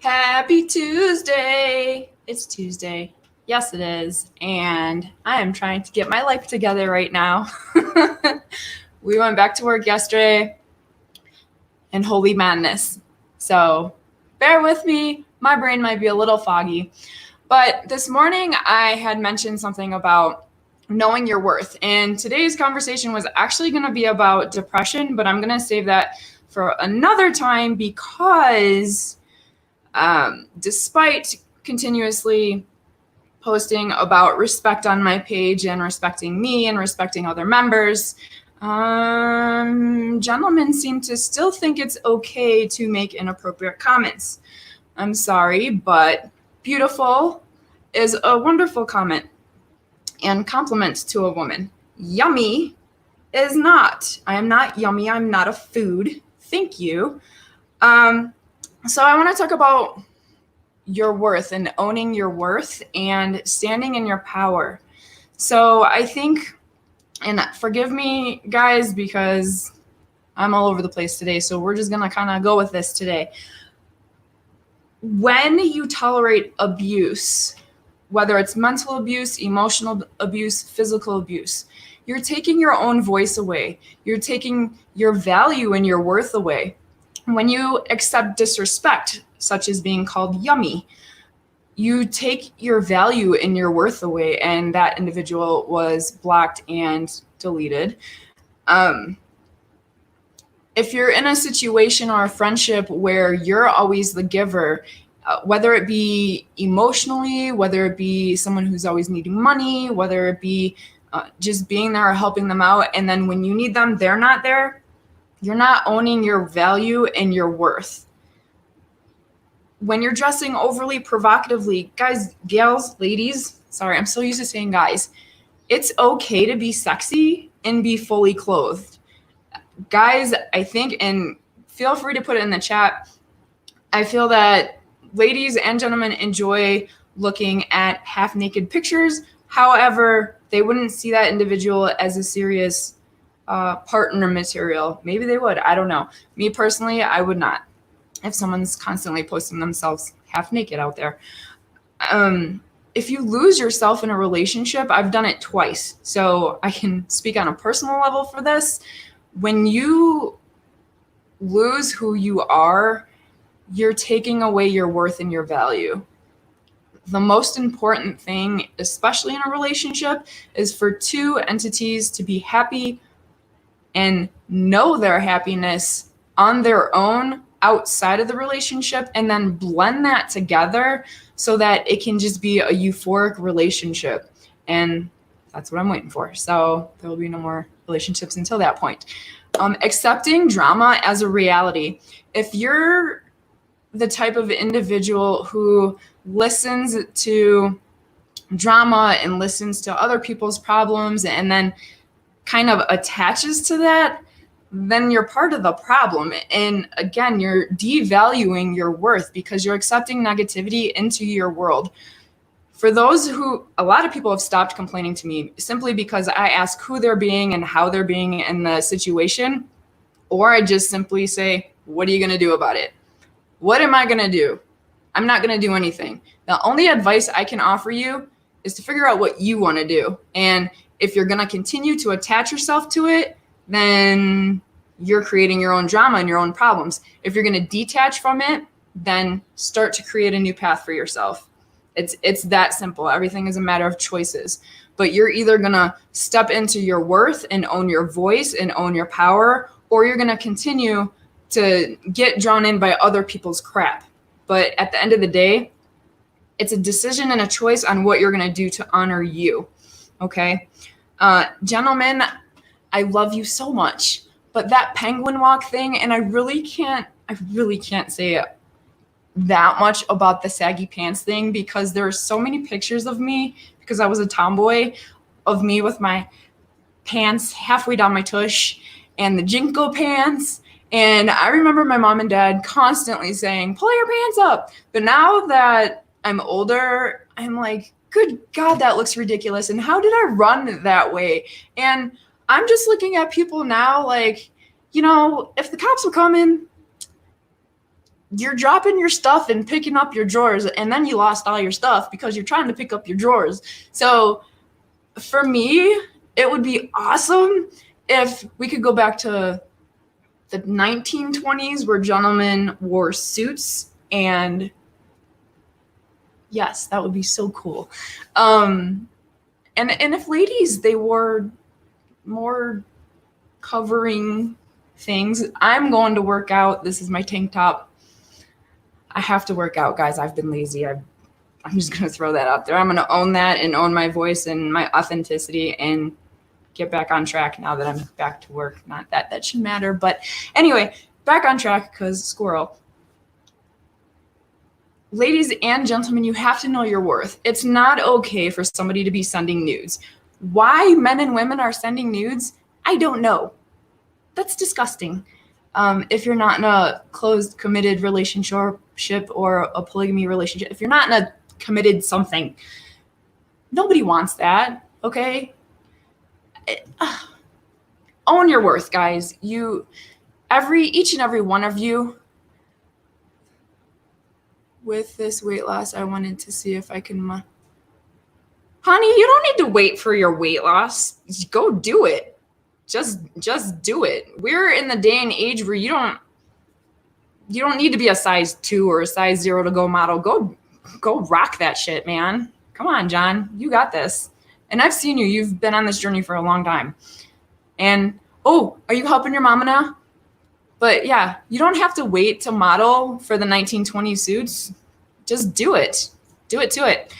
Happy Tuesday! It's Tuesday. Yes, it is. And I am trying to get my life together right now. We went back to work yesterday in holy madness. So bear with me. My brain might be a little foggy. But this morning I had mentioned something about knowing your worth. And today's conversation was actually going to be about depression, but I'm going to save that for another time because despite continuously posting about respect on my page and respecting me and respecting other members, gentlemen seem to still think it's okay to make inappropriate comments. I'm sorry, but beautiful is a wonderful comment and compliment to a woman. Yummy is not. I am not yummy. I'm not a food. Thank you. So I want to talk about your worth and owning your worth and standing in your power. So I think, and forgive me guys, because I'm all over the place today, so we're just going to kind of go with this today. When you tolerate abuse, whether it's mental abuse, emotional abuse, physical abuse, you're taking your own voice away. You're taking your value and your worth away. When you accept disrespect, such as being called yummy, you take your value and your worth away, and that individual was blocked and deleted. If you're in a situation or a friendship where you're always the giver, whether it be emotionally, whether it be someone who's always needing money, whether it be just being there or helping them out, and then when you need them, they're not there, you're not owning your value and your worth. When you're dressing overly provocatively, guys, gals, ladies, sorry, I'm so used to saying guys, it's okay to be sexy and be fully clothed. Guys, I think, and feel free to put it in the chat, I feel that ladies and gentlemen enjoy looking at half-naked pictures. However, they wouldn't see that individual as a serious partner material. Maybe they would. I don't know. Me personally, I would not. If someone's constantly posting themselves half naked out there. If you lose yourself in a relationship, I've done it twice, so I can speak on a personal level for this. When you lose who you are, you're taking away your worth and your value. The most important thing, especially in a relationship, is for two entities to be happy and know their happiness on their own outside of the relationship, and then blend that together so that it can just be a euphoric relationship. And that's what I'm waiting for. So there will be no more relationships until that point. Accepting drama as a reality. If you're the type of individual who listens to drama and listens to other people's problems and then kind of attaches to that, then you're part of the problem. And again, you're devaluing your worth because you're accepting negativity into your world. For those who, a lot of people have stopped complaining to me simply because I ask who they're being and how they're being in the situation, or I just simply say, what are you going to do about it? What am I going to do? I'm not going to do anything. The only advice I can offer you is to figure out what you want to do. And if you're going to continue to attach yourself to it, then you're creating your own drama and your own problems. If you're going to detach from it, then start to create a new path for yourself. It's that simple. Everything is a matter of choices. But you're either going to step into your worth and own your voice and own your power, or you're going to continue to get drawn in by other people's crap. But at the end of the day, it's a decision and a choice on what you're going to do to honor you. Okay? Gentlemen, I love you so much, but that penguin walk thing, and I really can't say that much about the saggy pants thing because there are so many pictures of me, because I was a tomboy, of me with my pants halfway down my tush and the Jinko pants. And I remember my mom and dad constantly saying, pull your pants up. But now that I'm older, I'm like, good God, that looks ridiculous. And how did I run that way? And I'm just looking at people now like, you know, if the cops were coming, you're dropping your stuff and picking up your drawers, and then you lost all your stuff because you're trying to pick up your drawers. So for me, it would be awesome if we could go back to the 1920s where gentlemen wore suits, and yes, that would be so cool. And if ladies, they wore more covering things. I'm going to work out. This is my tank top. I have to work out, guys. I've been lazy. I'm just going to throw that out there. I'm going to own that and own my voice and my authenticity and get back on track now that I'm back to work. Not that that should matter, but anyway, back on track because squirrel. Ladies and gentlemen, you have to know your worth. It's not okay for somebody to be sending nudes. Why men and women are sending nudes, I don't know. That's disgusting. If you're not in a closed, committed relationship or a polygamy relationship, if you're not in a committed something, nobody wants that, okay? Own your worth, guys. Each and every one of you. With this weight loss, I wanted to see if I can. Honey, you don't need to wait for your weight loss. Just go do it. Just do it. We're in the day and age where you don't need to be a size 2 or a size 0 to go model. Go rock that shit, man. Come on, John. You got this. And I've seen you. You've been on this journey for a long time. And, oh, are you helping your mama now? But yeah, you don't have to wait to model for the 1920 suits. Just do it. Do it to it.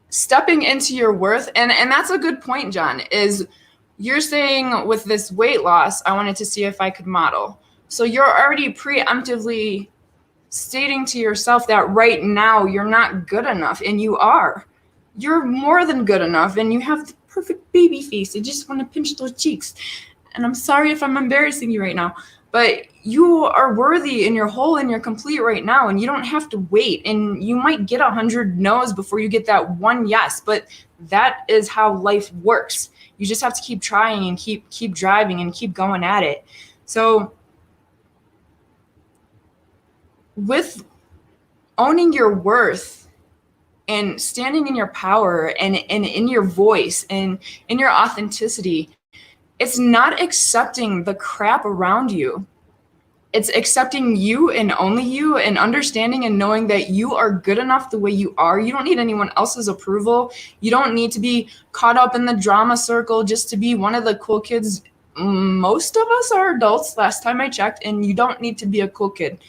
Stepping into your worth, and that's a good point, John, is you're saying with this weight loss, I wanted to see if I could model. So you're already preemptively stating to yourself that right now you're not good enough, and you are. You're more than good enough, and you have the perfect baby face. I just want to pinch those cheeks. And I'm sorry if I'm embarrassing you right now, but you are worthy and you're whole and you're complete right now, and you don't have to wait. And you might get 100 no's before you get that one yes, but that is how life works. You just have to keep trying and keep driving and keep going at it. So with owning your worth and standing in your power and in your voice and in your authenticity, it's not accepting the crap around you. It's accepting you and only you, and understanding and knowing that you are good enough the way you are. You don't need anyone else's approval. You don't need to be caught up in the drama circle just to be one of the cool kids. Most of us are adults, last time I checked, and you don't need to be a cool kid.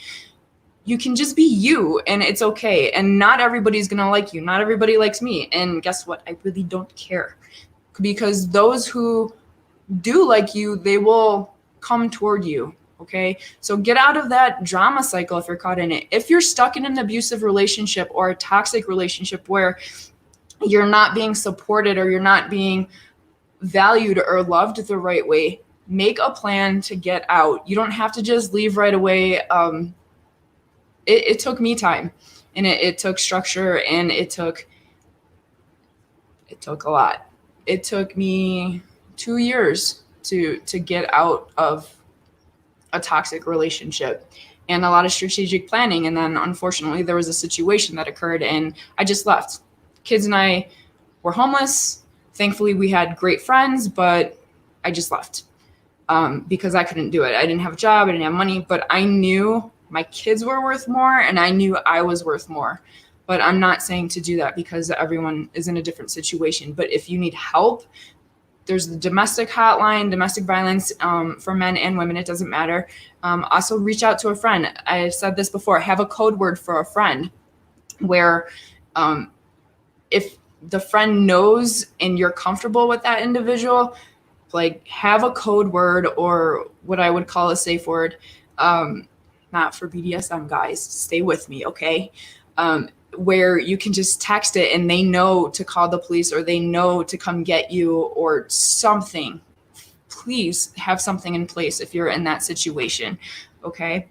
You can just be you, and it's okay. And not everybody's going to like you. Not everybody likes me. And guess what? I really don't care. Because those who do like you, they will come toward you. Okay, so get out of that drama cycle if you're caught in it. If you're stuck in an abusive relationship or a toxic relationship where you're not being supported or you're not being valued or loved the right way, make a plan to get out. You don't have to just leave right away. It took me time, and it took structure, and it took a lot. It took me 2 years to get out of a toxic relationship and a lot of strategic planning. And then unfortunately there was a situation that occurred and I just left. Kids and I were homeless. Thankfully we had great friends, but I just left because I couldn't do it. I didn't have a job. I didn't have money, but I knew my kids were worth more and I knew I was worth more. But I'm not saying to do that because everyone is in a different situation. But if you need help, there's the domestic hotline, domestic violence for men and women. It doesn't matter. Also reach out to a friend. I've said this before, have a code word for a friend where if the friend knows and you're comfortable with that individual, like have a code word or what I would call a safe word. Not for BDSM, guys, stay with me, okay? Where you can just text it and they know to call the police or they know to come get you or something. Please have something in place if you're in that situation, okay?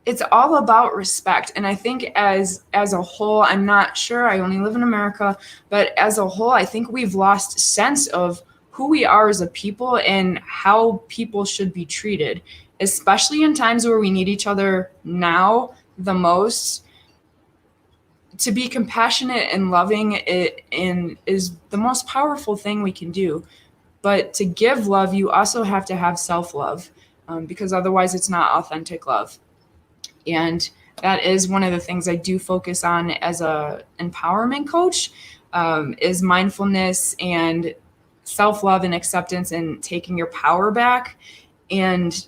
It's all about respect. And I think as a whole, I'm not sure, I only live in America, but as a whole, I think we've lost sense of who we are as a people and how people should be treated. especially in times where we need each other now the most. To be compassionate and loving is the most powerful thing we can do. But to give love, you also have to have self-love, because otherwise it's not authentic love. And that is one of the things I do focus on as a empowerment coach, is mindfulness and self-love and acceptance and taking your power back. And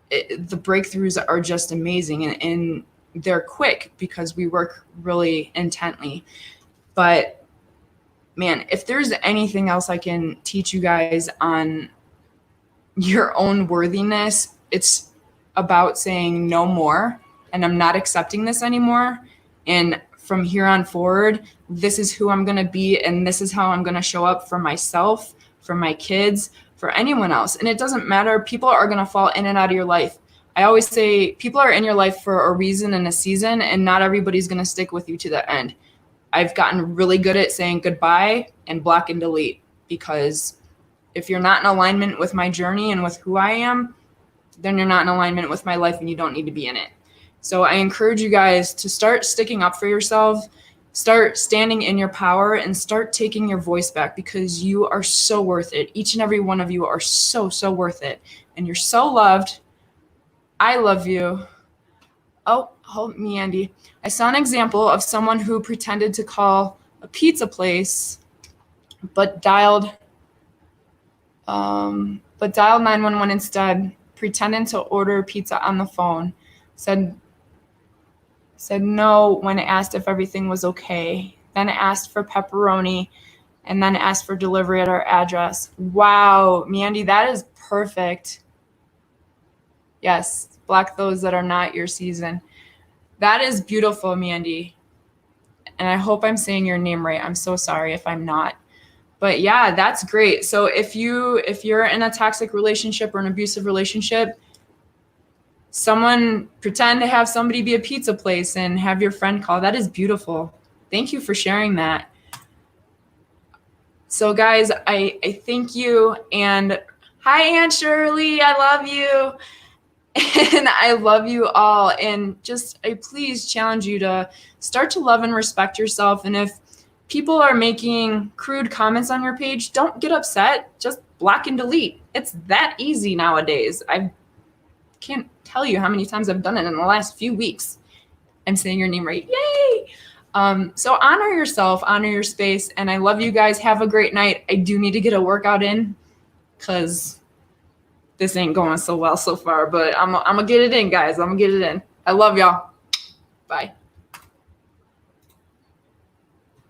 the breakthroughs are just amazing, and they're quick because we work really intently. But man, if there's anything else I can teach you guys on your own worthiness, it's about saying no more, and I'm not accepting this anymore. And from here on forward, this is who I'm going to be, and this is how I'm going to show up for myself, for my kids, for anyone else. And it doesn't matter. People are going to fall in and out of your life. I always say people are in your life for a reason and a season, and not everybody's going to stick with you to the end. I've gotten really good at saying goodbye and block and delete, because if you're not in alignment with my journey and with who I am, then you're not in alignment with my life and you don't need to be in it. So I encourage you guys to start sticking up for yourself, start standing in your power, and start taking your voice back, because you are so worth it. Each and every one of you are so, so worth it. And you're so loved. I love you. Oh, hold me, Andy. I saw an example of someone who pretended to call a pizza place, but dialed 911 instead, pretending to order pizza on the phone. Said no when asked if everything was okay. Then asked for pepperoni, and then asked for delivery at our address. Wow, Mandy, that is perfect. Yes, block those that are not your season. That is beautiful, Mandy. And I hope I'm saying your name right. I'm so sorry if I'm not. But yeah, that's great. So if you're in a toxic relationship or an abusive relationship, pretend to have somebody be a pizza place and have your friend call. That is beautiful. Thank you for sharing that. So guys, I thank you. And hi, Aunt Shirley. I love you. And I love you all. And I please challenge you to start to love and respect yourself. And if people are making crude comments on your page, don't get upset. Just block and delete. It's that easy nowadays. I can't tell you how many times I've done it in the last few weeks. I'm saying your name right. Yay! So honor yourself, honor your space. And I love you guys. Have a great night. I do need to get a workout in because this ain't going so well so far, but I'm going to get it in, guys. I'm going to get it in. I love y'all. Bye.